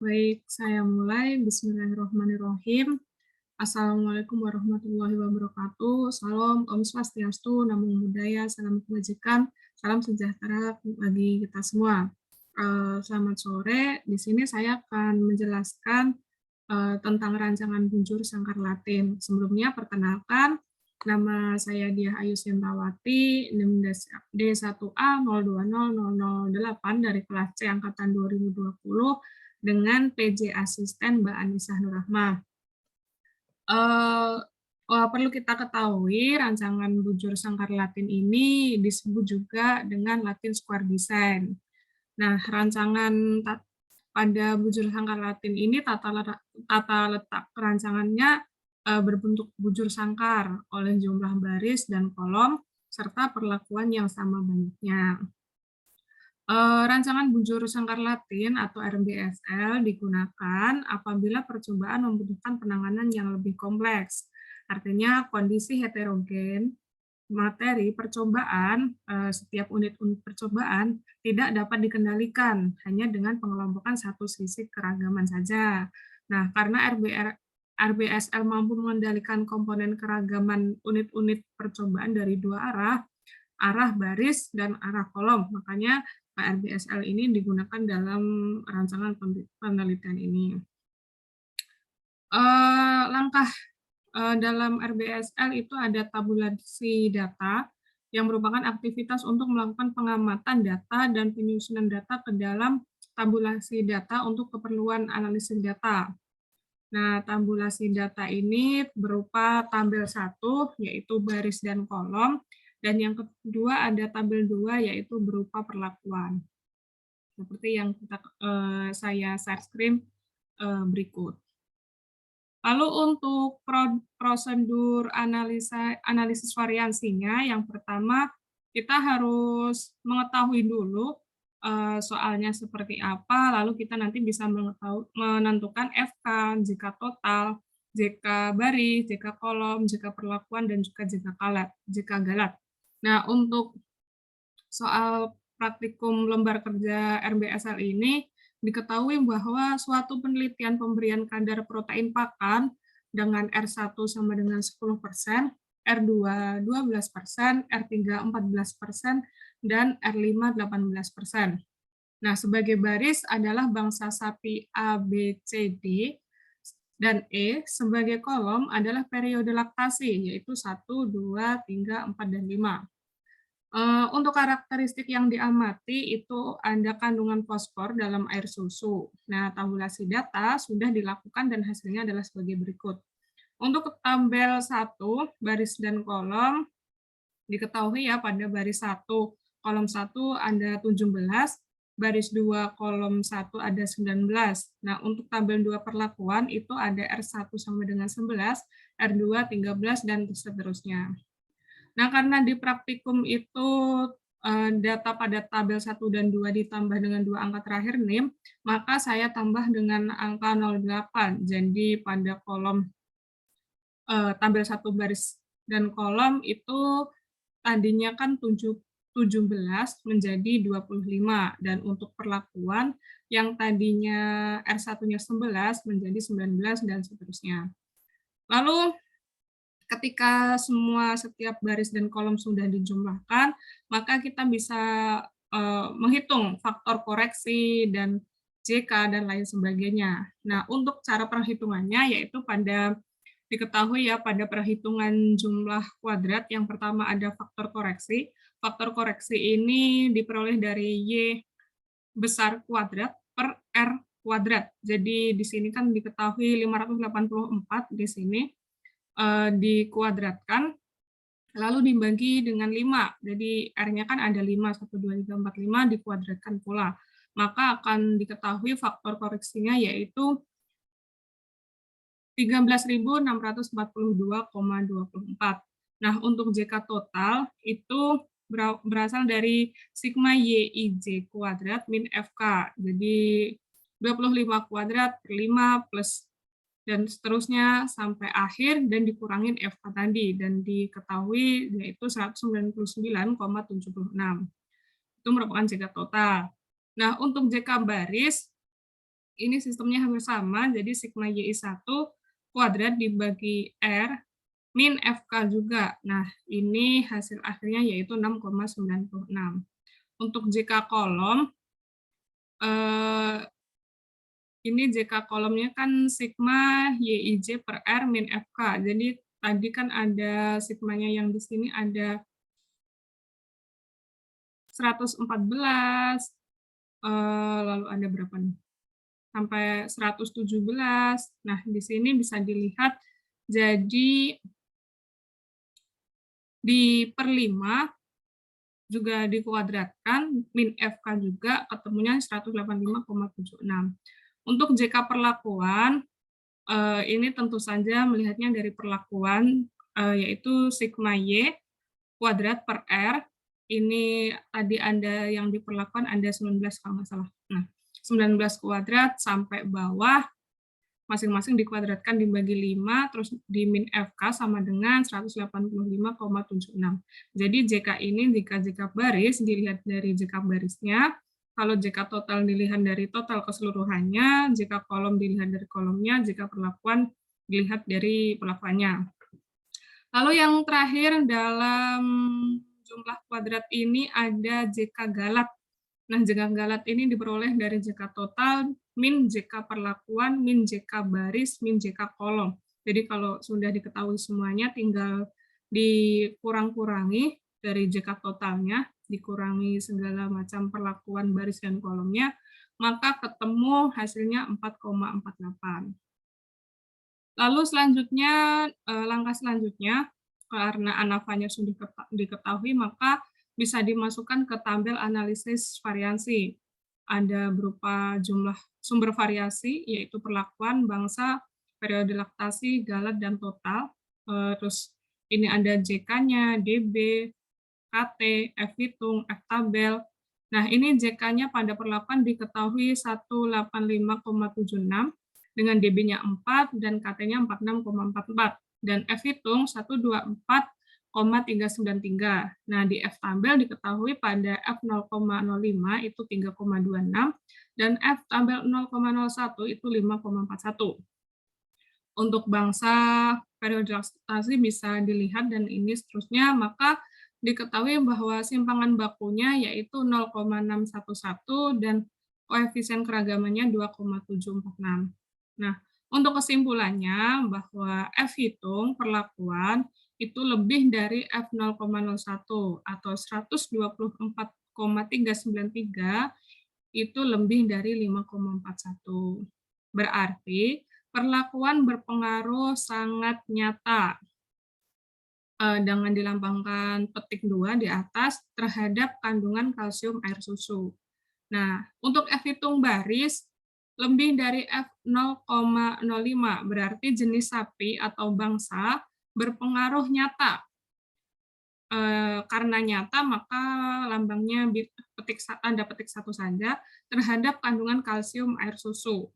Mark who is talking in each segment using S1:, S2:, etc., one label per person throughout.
S1: Baik, saya mulai. Bismillahirrahmanirrahim. Assalamualaikum warahmatullahi wabarakatuh. Salam Om Swastiastu, Namo Buddhaya, salam kebajikan, salam sejahtera bagi kita semua. Selamat sore. Di sini saya akan menjelaskan tentang rancangan Bujur Sangkar Latin. Sebelumnya, perkenalkan, nama saya Diah Ayu Sintawati, NIM D1A 0200008 dari kelas C Angkatan 2020 dengan PJ Asisten Mbak Anissa Nurrahmah. Perlu kita ketahui, rancangan Bujur Sangkar Latin ini disebut juga dengan Latin Square Design. Nah, rancangan pada Bujur Sangkar Latin ini tata letak rancangannya berbentuk bujur sangkar oleh jumlah baris dan kolom serta perlakuan yang sama banyaknya. Rancangan Bujur Sangkar Latin atau RBSL digunakan apabila percobaan membutuhkan penanganan yang lebih kompleks. Artinya kondisi heterogen materi percobaan, setiap unit-unit percobaan tidak dapat dikendalikan hanya dengan pengelompokan satu sisi keragaman saja. Nah, karena RBSL mampu mengendalikan komponen keragaman unit-unit percobaan dari dua arah baris dan arah kolom. Makanya RBSL ini digunakan dalam rancangan penelitian ini. Langkah dalam RBSL itu ada tabulasi data yang merupakan aktivitas untuk melakukan pengamatan data dan penyusunan data ke dalam tabulasi data untuk keperluan analisis data. Nah, tabulasi data ini berupa tabel 1, yaitu baris dan kolom, dan yang kedua ada tabel 2, yaitu berupa perlakuan. Seperti yang saya share screen berikut. Lalu untuk prosedur analisis variansinya, yang pertama kita harus mengetahui dulu soalnya seperti apa, lalu kita nanti bisa menentukan FK, jika total, jika baris, jika kolom, jika perlakuan, dan juga jika galat. Nah, untuk soal praktikum lembar kerja RBSL ini, diketahui bahwa suatu penelitian pemberian kadar protein pakan dengan R1 sama dengan 10%, R2 12%, R3 14%, dan R5 18%. Nah, sebagai baris adalah bangsa sapi A, B, C, D, dan E. Sebagai kolom adalah periode laktasi, yaitu 1, 2, 3, 4, dan 5. Untuk karakteristik yang diamati itu ada kandungan fosfor dalam air susu. Nah, tabulasi data sudah dilakukan dan hasilnya adalah sebagai berikut. Untuk tabel 1, baris dan kolom, diketahui ya pada baris 1, kolom 1 ada 17, baris 2, kolom 1 ada 19. Nah, untuk tabel 2 perlakuan itu ada R1 sama dengan 11, R2 13, dan seterusnya. Nah, karena di praktikum itu data pada tabel 1 dan 2 ditambah dengan 2 angka terakhir NIM, maka saya tambah dengan angka 08. Jadi pada kolom tabel 1 baris dan kolom itu tadinya kan 17 menjadi 25, dan untuk perlakuan yang tadinya R1-nya 11 menjadi 19, dan seterusnya. Lalu ketika setiap baris dan kolom sudah dijumlahkan, maka kita bisa menghitung faktor koreksi dan JK dan lain sebagainya. Nah, untuk cara perhitungannya yaitu diketahui ya pada perhitungan jumlah kuadrat, yang pertama ada faktor koreksi. Faktor koreksi ini diperoleh dari Y besar kuadrat per R kuadrat. Jadi di sini kan diketahui 584 di sini. Dikuadratkan, lalu dibagi dengan 5. Jadi R-nya kan ada 5, 1, 2, 3, 4, 5, dikuadratkan pula. Maka akan diketahui faktor koreksinya yaitu 13.642,24. Nah, untuk JK total itu berasal dari sigma YIJ kuadrat min FK. Jadi 25 kuadrat per 5 plus dan seterusnya sampai akhir dan dikurangin FK tadi, dan diketahui yaitu 199,76. Itu merupakan JK total. Nah, untuk JK baris ini sistemnya hampir sama, jadi sigma YI1 kuadrat dibagi R min FK juga. Nah, ini hasil akhirnya yaitu 6,96. Untuk JK kolom, eh, ini JK kolomnya kan sigma YIJ per R min FK. Jadi tadi kan ada sigmanya yang di sini ada 114, lalu ada berapa nih? Sampai 117. Nah, di sini bisa dilihat jadi di per 5 juga dikuadratkan, min FK juga ketemunya 185,76. Untuk JK perlakuan, ini tentu saja melihatnya dari perlakuan, yaitu sigma Y kuadrat per R, ini tadi Anda yang diperlakukan Anda 19 kalau nggak salah. Nah, 19 kuadrat sampai bawah, masing-masing dikuadratkan dibagi 5, terus di min FK sama dengan 185,76. Jadi JK ini jika JK baris dilihat dari JK barisnya, kalau JK total dilihat dari total keseluruhannya, JK kolom dilihat dari kolomnya, JK perlakuan dilihat dari perlakuannya. Lalu yang terakhir dalam jumlah kuadrat ini ada JK galat. Nah, JK galat ini diperoleh dari JK total, min JK perlakuan, min JK baris, min JK kolom. Jadi kalau sudah diketahui semuanya, tinggal dikurang-kurangi dari JK totalnya, dikurangi segala macam perlakuan baris dan kolomnya, maka ketemu hasilnya 4,48. Lalu selanjutnya, langkah selanjutnya, karena ANAVA-nya sudah diketahui, maka bisa dimasukkan ke tabel analisis variasi. Ada berupa jumlah sumber variasi, yaitu perlakuan, bangsa, periode laktasi, galat, dan total. Terus ini ada JK-nya, DB, KT, F hitung, F tabel. Nah, ini JK-nya pada perlakuan diketahui 185,76, dengan DB-nya 4 dan KT-nya 46,44, dan F hitung 124,393. Nah, di F tabel diketahui pada F 0,05 itu 3,26 dan F tabel 0,01 itu 5,41. Untuk bangsa periode laktasi bisa dilihat dan ini seterusnya, maka diketahui bahwa simpangan bakunya yaitu 0,611 dan koefisien keragamannya 2,746. Nah, untuk kesimpulannya bahwa F hitung perlakuan itu lebih dari F 0,01 atau 124,393 itu lebih dari 5,41. Berarti perlakuan berpengaruh sangat nyata dengan dilambangkan petik 2 di atas terhadap kandungan kalsium air susu. Nah, untuk F hitung baris lebih dari F 0,05 berarti jenis sapi atau bangsa berpengaruh nyata. Karena nyata maka lambangnya tanda petik 1 saja terhadap kandungan kalsium air susu.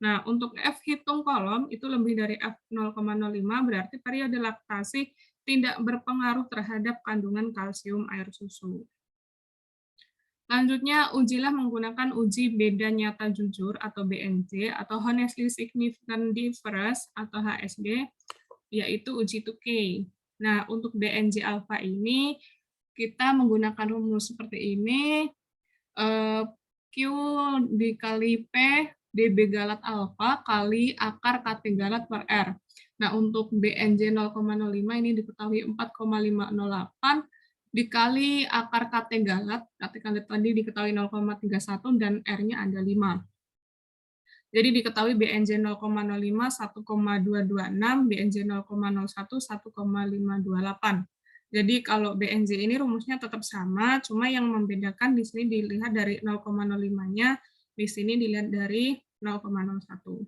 S1: Nah, untuk F hitung kolom itu lebih dari F 0,05 berarti periode laktasi tidak berpengaruh terhadap kandungan kalsium air susu. Selanjutnya, ujilah menggunakan uji beda nyata jujur atau BNJ atau Honestly Significant Difference atau HSD, yaitu uji 2K. Nah, untuk BNJ alfa ini kita menggunakan rumus seperti ini, Q dikali P DB galat alfa kali akar KT galat per R. Nah, untuk BNJ 0,05 ini diketahui 4,508 dikali akar KT galat tadi diketahui 0,31 dan R-nya ada 5. Jadi diketahui BNJ 0,05 1,226, BNJ 0,01 1,528. Jadi kalau BNJ ini rumusnya tetap sama, cuma yang membedakan di sini dilihat dari 0,05-nya, di sini dilihat dari 0,01.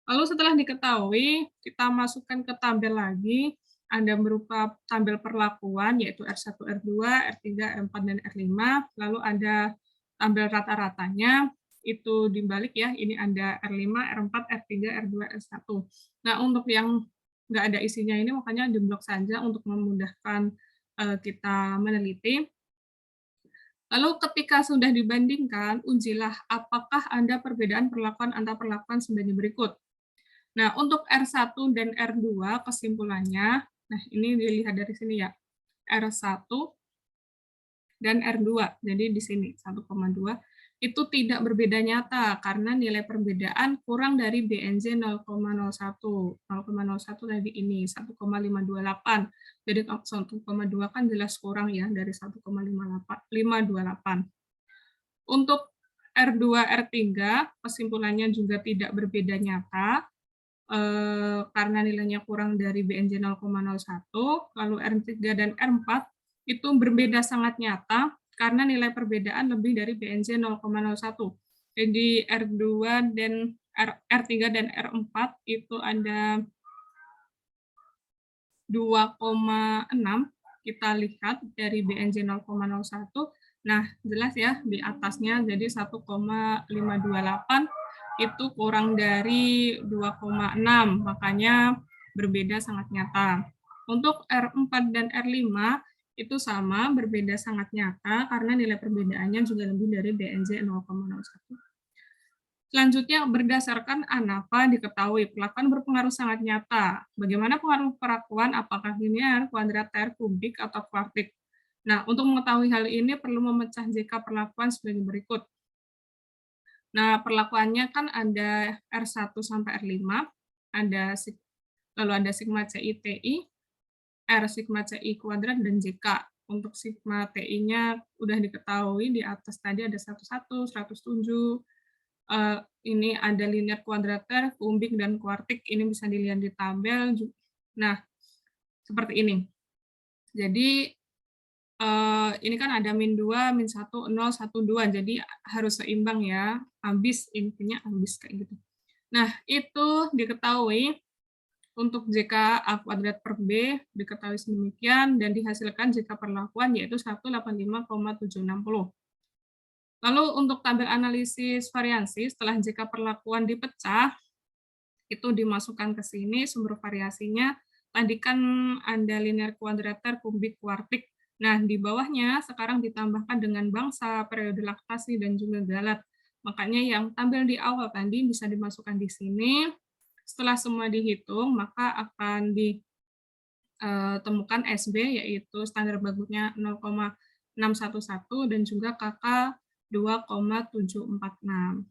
S1: Lalu setelah diketahui, kita masukkan ke tabel lagi, ada berupa tabel perlakuan, yaitu R1, R2, R3, R4, dan R5, lalu ada tabel rata-ratanya, itu dibalik ya, ini ada R5, R4, R3, R2, R1. Nah, untuk yang nggak ada isinya ini, makanya diblok saja untuk memudahkan kita meneliti. Lalu ketika sudah dibandingkan, ujilah apakah ada perbedaan perlakuan antar perlakuan sebagai berikut. Nah, untuk R1 dan R2 kesimpulannya, nah ini dilihat dari sini ya, R1 dan R2. Jadi di sini 1,2 itu tidak berbeda nyata karena nilai perbedaan kurang dari BNZ 0,01. 0,01 tadi ini 1,528. Jadi 1,2 kan jelas kurang ya dari 1,528. Untuk R2, R3 kesimpulannya juga tidak berbeda nyata karena nilainya kurang dari BNJ 0,01, lalu R3 dan R4 itu berbeda sangat nyata karena nilai perbedaan lebih dari BNJ 0,01. Jadi R2 dan R3 dan R4 itu ada 2,6 kita lihat dari BNJ 0,01. Nah, jelas ya di atasnya jadi 1,528 itu kurang dari 2,6, makanya berbeda sangat nyata. Untuk R4 dan R5 itu sama, berbeda sangat nyata karena nilai perbedaannya juga lebih dari BNJ 0,01. Selanjutnya, berdasarkan ANAFA diketahui perlakuan berpengaruh sangat nyata. Bagaimana pengaruh perlakuan, apakah linear, kuadrater, kubik, atau kuartik? Nah, untuk mengetahui hal ini perlu memecah jika perlakuan sebagai berikut. Nah, perlakuannya kan ada R1 sampai R5, ada lalu ada sigma CI TI, R sigma CI kuadrat, dan JK. Untuk sigma TI-nya udah diketahui di atas tadi ada 101, 107, ini ada linear kuadrater, kubik, dan kuartik. Ini bisa dilihat di tabel. Nah, seperti ini. Jadi, ini kan ada min 2, min 1, 0, 1, 2. Jadi harus seimbang ya. Habis, intinya habis kayak gitu. Nah, itu diketahui untuk jika A kuadrat per B diketahui sedemikian dan dihasilkan jika perlakuan yaitu 185,760. Lalu untuk tabel analisis variansi, setelah jika perlakuan dipecah, itu dimasukkan ke sini sumber variasinya. Tadi kan ada linear kuadrater, kubik, kuartik. Nah, di bawahnya sekarang ditambahkan dengan bangsa, periode laktasi, dan juga galat. Makanya yang tampil di awal tadi bisa dimasukkan di sini. Setelah semua dihitung, maka akan ditemukan SB, yaitu standar bagusnya 0,611 dan juga KK 2,746.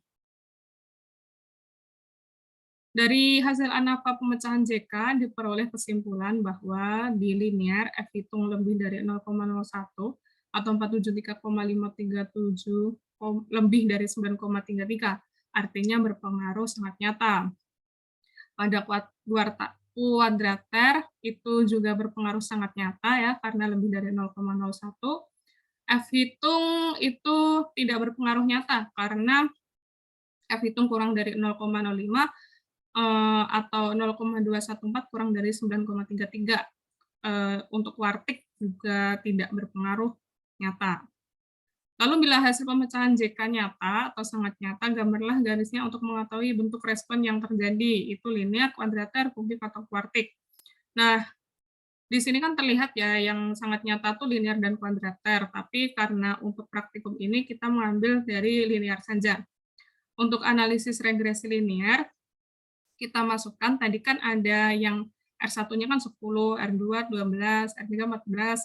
S1: Dari hasil ANAFA pemecahan JK diperoleh kesimpulan bahwa di linear F hitung lebih dari 0,01 atau 473,537 lebih dari 9,33, artinya berpengaruh sangat nyata. Pada kuadrater itu juga berpengaruh sangat nyata ya karena lebih dari 0,01. F hitung itu tidak berpengaruh nyata karena F hitung kurang dari 0,05 atau 0,214 kurang dari 9,33. Untuk kuartik juga tidak berpengaruh nyata. Lalu bila hasil pemecahan JK nyata atau sangat nyata, gambarlah garisnya untuk mengetahui bentuk respon yang terjadi, itu linear, kuadrater, kubik, atau kuartik. Nah, di sini kan terlihat ya yang sangat nyata tuh linear dan kuadrater, tapi karena untuk praktikum ini kita mengambil dari linear saja. Untuk analisis regresi linear, kita masukkan tadi kan ada yang R1-nya kan 10, R2 12, R3 14,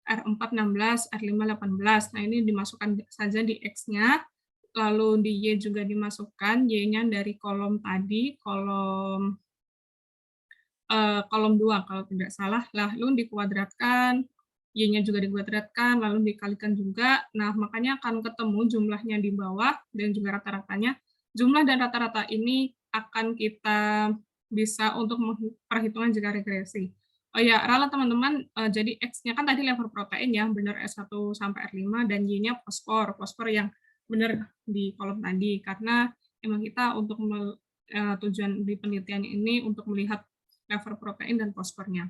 S1: R4 16, R5 18. Nah, ini dimasukkan saja di X-nya, lalu di Y juga dimasukkan, Y-nya dari kolom tadi, kolom 2 kalau tidak salah, lalu dikuadratkan, Y-nya juga dikuadratkan, lalu dikalikan juga. Nah, makanya akan ketemu jumlahnya di bawah dan juga rata-ratanya. Jumlah dan rata-rata ini akan kita bisa untuk perhitungan jika regresi. Oh ya, ralat teman-teman, jadi X-nya kan tadi level protein ya, benar S1 sampai R5, dan Y-nya fosfor, fosfor yang benar di kolom tadi, karena emang kita untuk tujuan di penelitian ini untuk melihat level protein dan fosfornya.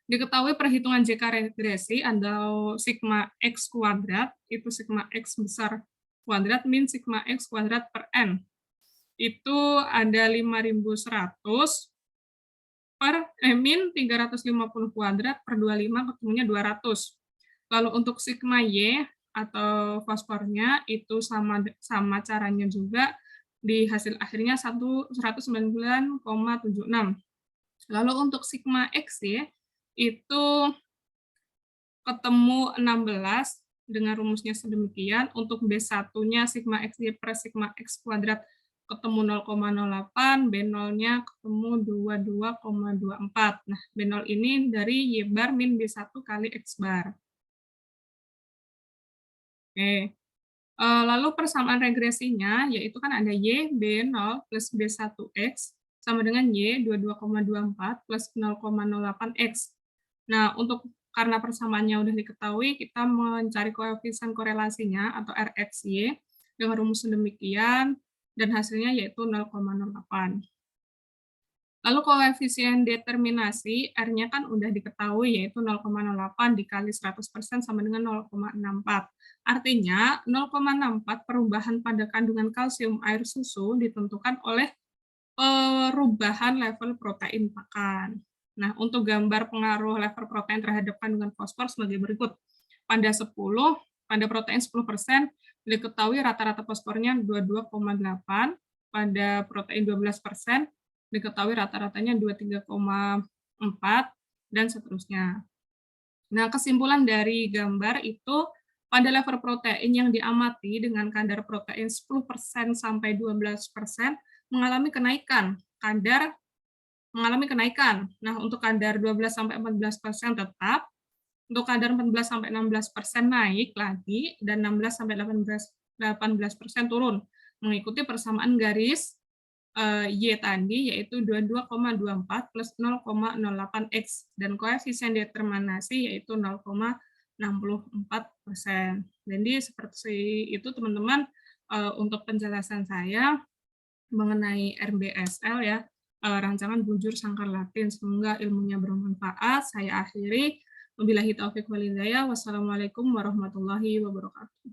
S1: Diketahui perhitungan JK regresi atau sigma X kuadrat, itu sigma X besar kuadrat min sigma X kuadrat per N. Itu ada 5.100 per min 350 kuadrat per 25 ketemunya 200. Lalu untuk sigma Y atau fosfornya itu sama caranya juga di hasil akhirnya 199,76. Lalu untuk sigma X ya, itu ketemu 16 dengan rumusnya sedemikian, untuk B1-nya sigma X per sigma X kuadrat ketemu 0,08, B0-nya ketemu 22,24. Nah, B0 ini dari Y bar min B1 kali X bar. Oke. Lalu persamaan regresinya, yaitu kan ada Y, B0 plus B1X sama dengan Y, 22,24 plus 0,08X. Nah, karena persamaannya udah diketahui, kita mencari koefisien korelasinya atau RxY dengan rumus sedemikian, dan hasilnya yaitu 0,08. Lalu koefisien determinasi, R-nya kan udah diketahui, yaitu 0,08 dikali 100% sama dengan 0,64. Artinya, 0,64 perubahan pada kandungan kalsium air susu ditentukan oleh perubahan level protein pakan. Nah, untuk gambar pengaruh level protein terhadap kandungan fosfor sebagai berikut. Pada protein 10% diketahui rata-rata fosfornya 22,8, pada protein 12% diketahui rata-ratanya 23,4, dan seterusnya. Nah, kesimpulan dari gambar itu, pada level protein yang diamati dengan kadar protein 10% sampai 12% mengalami kenaikan. Nah, untuk kadar 12 sampai 14% tetap, untuk kadar 14 sampai 16% naik lagi, dan 16 sampai 18% turun, mengikuti persamaan garis Y tadi, yaitu 22,24 plus 0,08X, dan koefisien determinasi yaitu 0,64%. Jadi seperti itu teman-teman, untuk penjelasan saya mengenai RBSL ya, rancangan bujur sangkar Latin. Semoga ilmunya bermanfaat. Saya akhiri. Wabillahi taufiq wal hidayah. Wassalamualaikum warahmatullahi wabarakatuh.